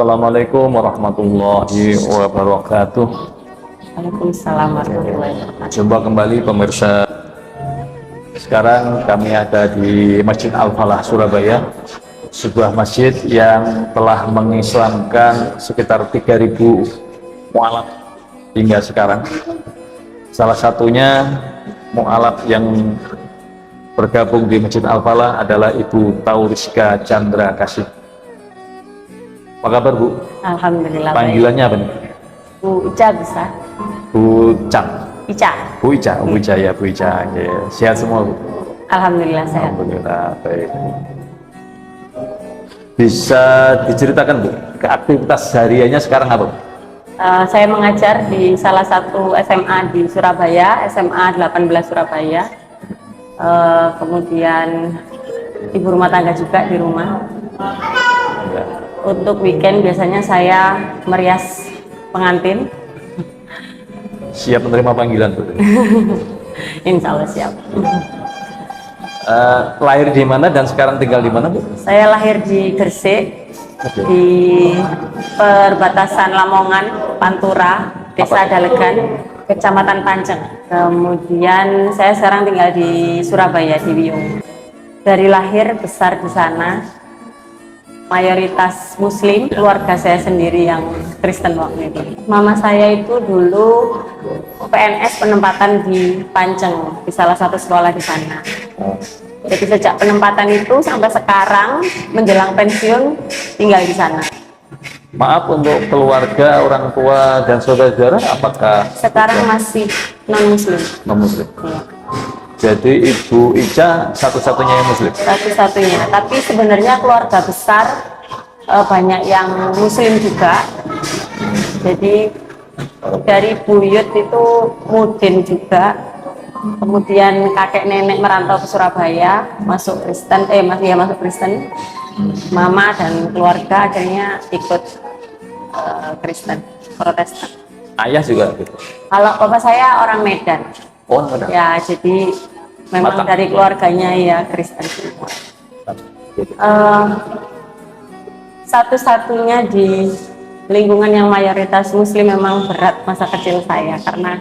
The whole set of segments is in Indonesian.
Assalamualaikum warahmatullahi wabarakatuh. Waalaikumsalam warahmatullahi wabarakatuh. Jumpa kembali pemirsa. Sekarang kami ada di Masjid Al-Falah Surabaya, sebuah masjid yang telah mengislamkan sekitar 3.000 mualaf hingga sekarang. Salah satunya mualaf yang bergabung di Masjid Al-Falah adalah Ibu Tauriska Chandra Kasih. Apa kabar, Bu? Alhamdulillah. Panggilannya apa nih? Bu Ica bisa? Bu Cang. Ica. Bu Ica, Bu Ica ya, Bu Ica. Ya. Sehat semua, Bu? Alhamdulillah sehat. Alhamdulillah, baik. Bisa diceritakan, Bu, ke aktivitas hariannya sekarang apa? Saya mengajar di salah satu SMA di Surabaya, SMA 18 Surabaya. Kemudian ibu rumah tangga juga di rumah. Ya. Untuk weekend biasanya saya merias pengantin. Siap menerima panggilan, Bu? Insya Allah siap. Lahir di mana dan sekarang tinggal di mana, Bu? Saya lahir di Gresik, di perbatasan Lamongan, Pantura, Desa Dalegan, Kecamatan Panceng. Kemudian saya sekarang tinggal di Surabaya, di Wiyung. Dari lahir besar di sana. Mayoritas Muslim, keluarga saya sendiri yang Kristen waktu itu. Mama saya itu dulu PNS penempatan di Panceng, di salah satu sekolah di sana. Jadi sejak penempatan itu sampai sekarang menjelang pensiun tinggal di sana. Maaf, untuk keluarga, orang tua dan saudara-saudara, apakah Sekarang masih non-Muslim. non-Muslim? Ya. Jadi Ibu Ica satu-satunya yang Muslim? Satu-satunya, tapi sebenarnya keluarga besar banyak yang Muslim juga. Jadi dari buyut itu Mudin juga, kemudian kakek nenek merantau ke Surabaya, masuk Kristen, masuk Kristen. Mama dan keluarga akhirnya ikut Kristen, Protestan. Ayah juga gitu? Kalau bapak saya orang Medan. Oh, benar. Ya, jadi memang Batak. dari keluarganya ya Kristen semua. Satu-satunya di lingkungan yang mayoritas Muslim memang berat masa kecil saya karena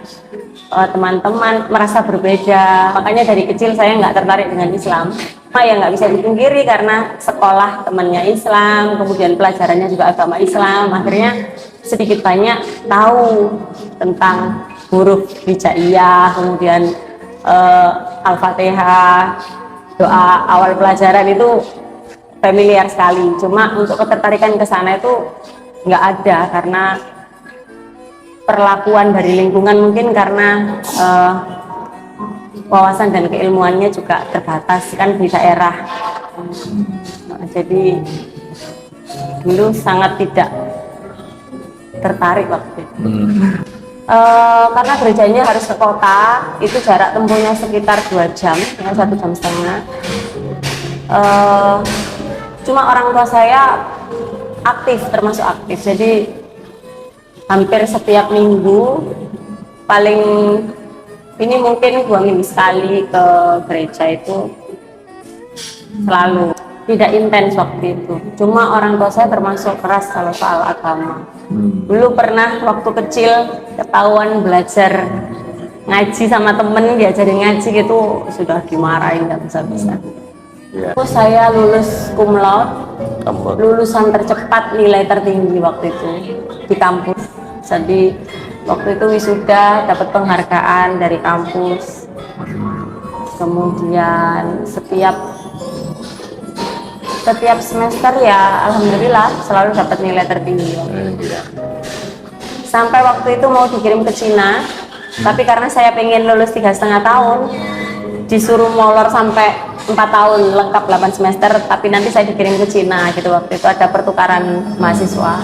teman-teman merasa berbeda. Makanya dari kecil saya nggak tertarik dengan Islam. Ya nggak bisa dipungkiri karena sekolah temannya Islam, kemudian pelajarannya juga agama Islam. Akhirnya sedikit banyak tahu tentang huruf hijaiyah, kemudian Al-Fatihah, doa awal pelajaran itu familiar sekali. Cuma untuk ketertarikan ke sana itu nggak ada karena perlakuan dari lingkungan, mungkin karena wawasan dan keilmuannya juga terbatas kan di daerah. Jadi dulu sangat tidak tertarik waktu itu. Karena gerejanya harus ke kota, itu jarak tempuhnya sekitar 2 jam, ya 1,5 jam. Cuma orang tua saya aktif, termasuk aktif, jadi hampir setiap minggu, paling ini mungkin 2 minggu sekali ke gereja itu selalu. Tidak intens waktu itu, cuma orang tua saya termasuk keras kalau soal agama. Dulu pernah waktu kecil ketahuan belajar ngaji sama temen, diajarin ngaji gitu, sudah dimarahin nggak bisa-bisa. Terus saya lulus cum laude, lulusan tercepat, nilai tertinggi waktu itu di kampus. Jadi waktu itu wisuda dapat penghargaan dari kampus. Kemudian setiap semester ya alhamdulillah selalu dapat nilai tertinggi. Sampai waktu itu mau dikirim ke Cina, tapi karena saya pengen lulus 3,5 tahun, disuruh molor sampai 4 tahun lengkap 8 semester, tapi nanti saya dikirim ke Cina gitu. Waktu itu ada pertukaran mahasiswa,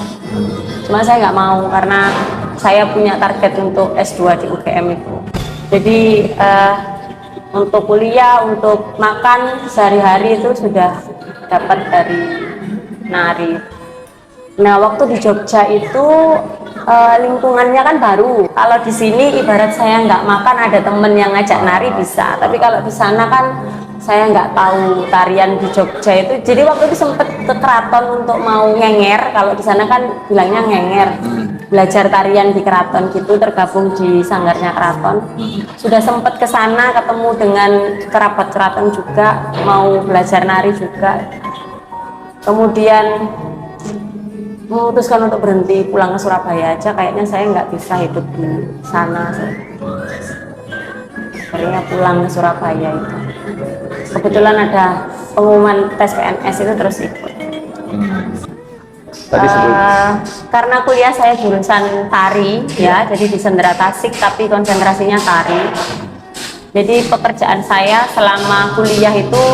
cuma saya nggak mau karena saya punya target untuk S2 di UGM itu. Jadi untuk kuliah, untuk makan sehari-hari itu sudah dapat dari nari. Nah waktu di Jogja itu lingkungannya kan baru. Kalau di sini ibarat saya nggak makan ada temen yang ngajak nari bisa, tapi kalau di sana kan saya nggak tahu tarian di Jogja itu. Jadi waktu itu sempet ke keraton untuk mau ngenger. Kalau di sana kan bilangnya ngenger, belajar tarian di keraton gitu, tergabung di sanggarnya keraton. Sudah sempet ke sana ketemu dengan kerabat keraton juga, mau belajar nari juga. Kemudian memutuskan untuk berhenti, pulang ke Surabaya aja. Kayaknya saya nggak bisa hidup di sana. Akhirnya pulang ke Surabaya itu. Kebetulan ada pengumuman tes PNS itu, terus ikut. Tadi Karena kuliah saya jurusan tari ya, jadi di Sendera Tasik tapi konsentrasinya tari. Jadi pekerjaan saya selama kuliah itu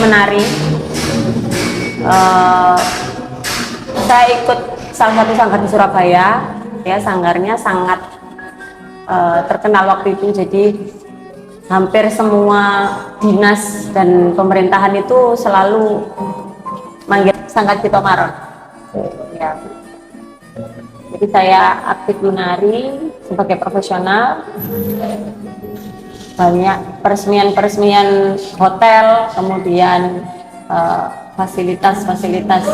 menari. Saya ikut salah satu sanggar di Surabaya, ya sanggarnya sangat terkenal waktu itu. Jadi hampir semua dinas dan pemerintahan itu selalu manggil Sanggar Cito Maron. Ya. Jadi saya aktif menari sebagai profesional. Banyak peresmian-peresmian hotel, kemudian fasilitas-fasilitas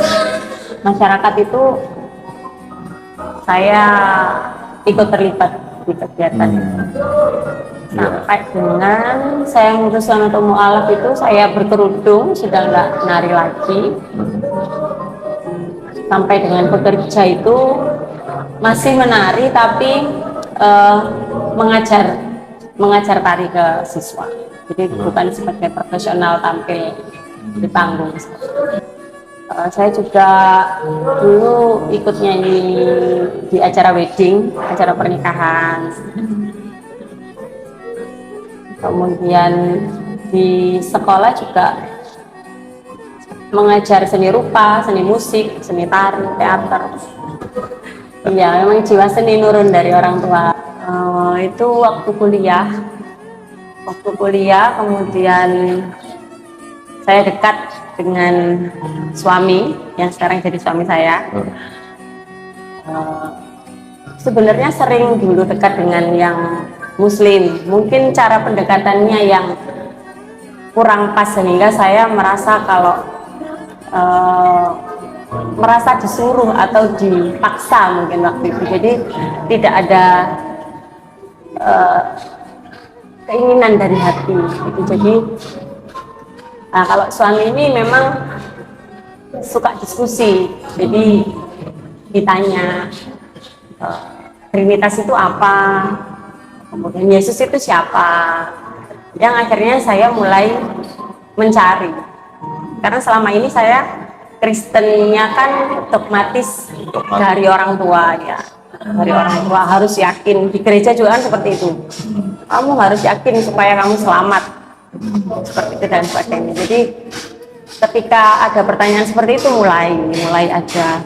masyarakat itu saya ikut terlibat di kegiatan itu. Sampai dengan saya memutuskan untuk mualaf itu saya berkerudung, sudah nggak nari lagi. Sampai dengan bekerja itu masih menari tapi mengajar tari ke siswa. Jadi bukan sebagai profesional tampil di panggung. Saya juga dulu ikut nyanyi di acara wedding, acara pernikahan. Kemudian di sekolah juga mengajar seni rupa, seni musik, seni tari, teater. Iya, memang jiwa seni nurun dari orang tua. Itu waktu kuliah. Kemudian saya dekat dengan suami yang sekarang jadi suami saya. Sebenarnya sering dulu dekat dengan yang Muslim, mungkin cara pendekatannya yang kurang pas sehingga saya merasa kalau merasa disuruh atau dipaksa mungkin waktu itu. Jadi tidak ada keinginan dari hati gitu. Jadi kalau suami ini memang suka diskusi, jadi ditanya Trinitas itu apa, kemudian Yesus itu siapa, yang akhirnya saya mulai mencari. Karena selama ini saya Kristennya kan dogmatis dari orang tua ya, dari orang tua harus yakin. Di gereja juga kan seperti itu, kamu harus yakin supaya kamu selamat, seperti itu dan sebagainya. Jadi ketika ada pertanyaan seperti itu mulai ada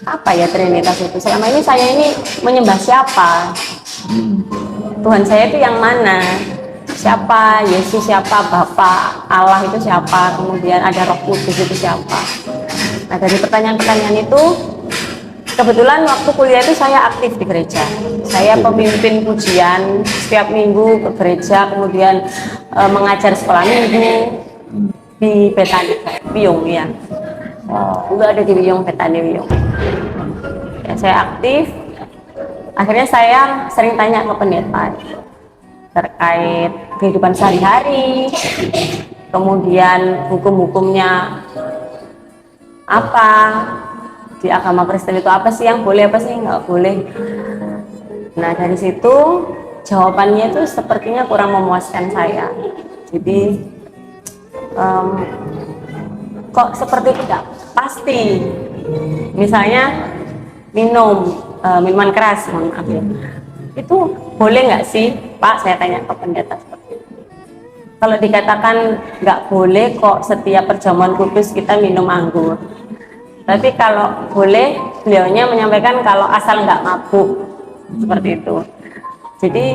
apa ya Trinitas itu. Selama ini saya ini menyembah siapa, Tuhan saya itu yang mana, siapa, Yesus siapa, Bapa Allah itu siapa, kemudian ada Roh Kudus itu siapa. Nah dari pertanyaan-pertanyaan itu kebetulan waktu kuliah itu saya aktif di gereja. Saya pemimpin pujian setiap minggu ke gereja, kemudian mengajar sekolah minggu di Betani Wiyung ya. Dulu ada di Wiyung, Betani Wiyung. Ya, saya aktif. Akhirnya saya sering tanya ke pendeta terkait kehidupan sehari-hari, kemudian hukum-hukumnya apa, di agama Kristen itu apa sih yang boleh, apa sih nggak boleh. Nah dari situ jawabannya itu sepertinya kurang memuaskan saya. Jadi kok seperti tidak pasti. Misalnya minuman keras, mohon maaf ya, itu boleh nggak sih Pak? Saya tanya ke pendeta seperti itu. Kalau dikatakan nggak boleh kok, setiap perjamuan kudus kita minum anggur. Tapi kalau boleh, beliaunya menyampaikan kalau asal nggak mabuk, seperti itu. Jadi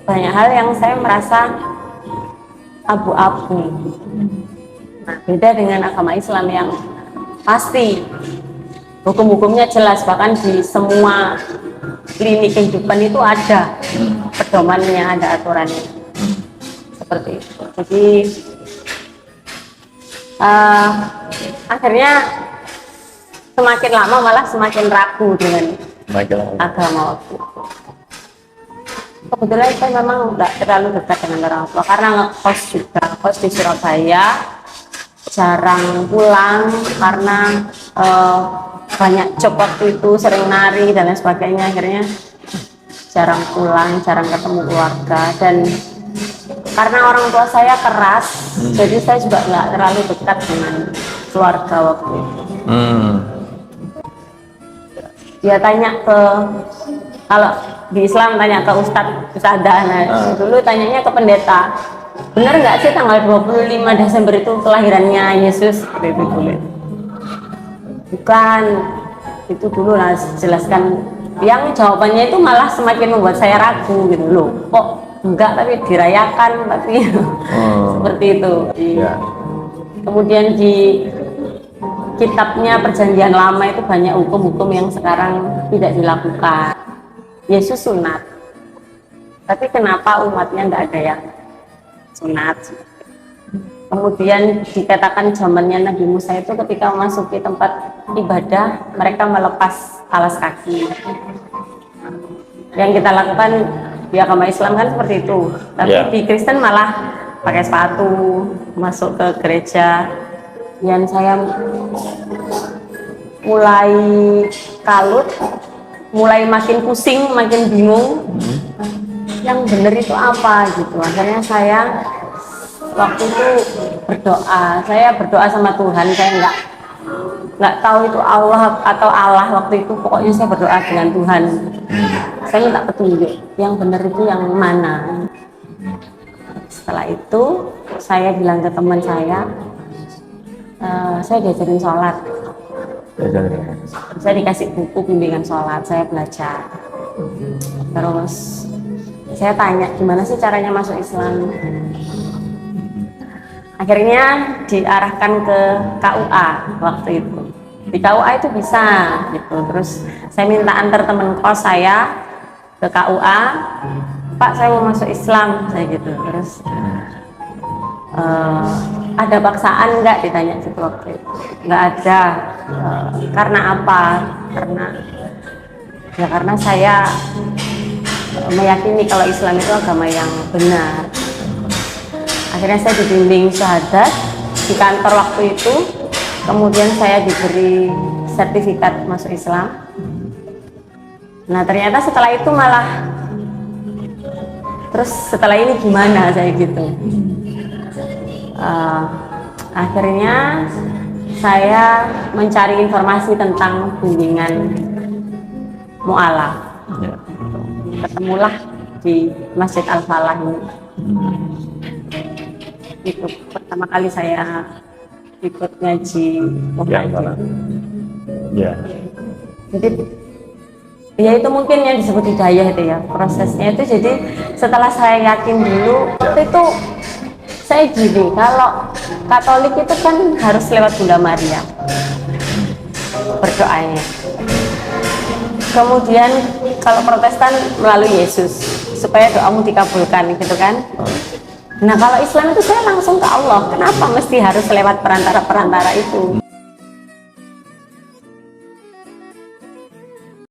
banyak hal yang saya merasa abu-abu. Nah, beda dengan agama Islam yang pasti hukum-hukumnya jelas, bahkan di semua lini kehidupan itu ada pedomannya, ada aturannya seperti itu. Jadi akhirnya semakin lama malah semakin ragu dengan agama waktu itu. Kebetulan saya memang nggak terlalu dekat dengan orang tua karena ngekos juga, kos di Surabaya, jarang pulang karena banyak job waktu itu, sering nari dan lain sebagainya, akhirnya jarang pulang, jarang ketemu keluarga. Dan karena orang tua saya keras, jadi saya juga nggak terlalu dekat dengan keluarga waktu itu. Dia tanya ke, kalau di Islam tanya ke ustadzah, nah dulu tanyanya ke pendeta, benar nggak sih tanggal 25 Desember itu kelahirannya Yesus? Itu boleh. Bukan, itu dulu lah jelaskan. Yang jawabannya itu malah semakin membuat saya ragu gitu loh. Kok enggak, tapi dirayakan, tapi seperti itu. Kemudian di kitabnya Perjanjian Lama itu banyak hukum-hukum yang sekarang tidak dilakukan. Yesus sunat, tapi kenapa umatnya nggak ada yang sunat? Kemudian dikatakan zamannya Nabi Musa itu ketika memasuki tempat ibadah mereka melepas alas kaki. Yang kita lakukan di agama Islam kan seperti itu, tapi di Kristen malah pakai sepatu masuk ke gereja. Yang saya mulai kalut, mulai makin pusing, makin bingung yang benar itu apa gitu. Akhirnya saya waktu itu berdoa sama Tuhan. Saya nggak tahu itu Allah atau Allah waktu itu, pokoknya saya berdoa dengan Tuhan. Saya minta petunjuk yang benar itu yang mana. Setelah itu saya bilang ke teman saya diajarin sholat. Saya dikasih buku bimbingan sholat, saya belajar. Terus saya tanya gimana sih caranya masuk Islam. Akhirnya diarahkan ke KUA waktu itu. Di KUA itu bisa gitu. Terus saya minta antar teman kos saya ke KUA, Pak saya mau masuk Islam, saya gitu. Terus ada paksaan nggak, ditanya gitu waktu itu. Nggak ada. Karena apa? Karena saya meyakini kalau Islam itu agama yang benar. Akhirnya saya dibimbing syahadat di kantor waktu itu. Kemudian saya diberi sertifikat masuk Islam. Nah ternyata setelah itu malah, terus setelah ini gimana saya gitu. Akhirnya saya mencari informasi tentang bimbingan mu'alaf. Ketemulah di Masjid Al-Falah ini. Itu pertama kali saya ikut ngaji muhajir. Jadi ya itu mungkin yang disebut hidayah itu ya, prosesnya itu. Jadi setelah saya yakin dulu, waktu itu saya gini, kalau Katolik itu kan harus lewat Bunda Maria berdoanya. Kemudian kalau Protestan melalui Yesus supaya doamu dikabulkan gitu kan. Nah kalau Islam itu saya langsung ke Allah. Kenapa mesti harus lewat perantara-perantara itu?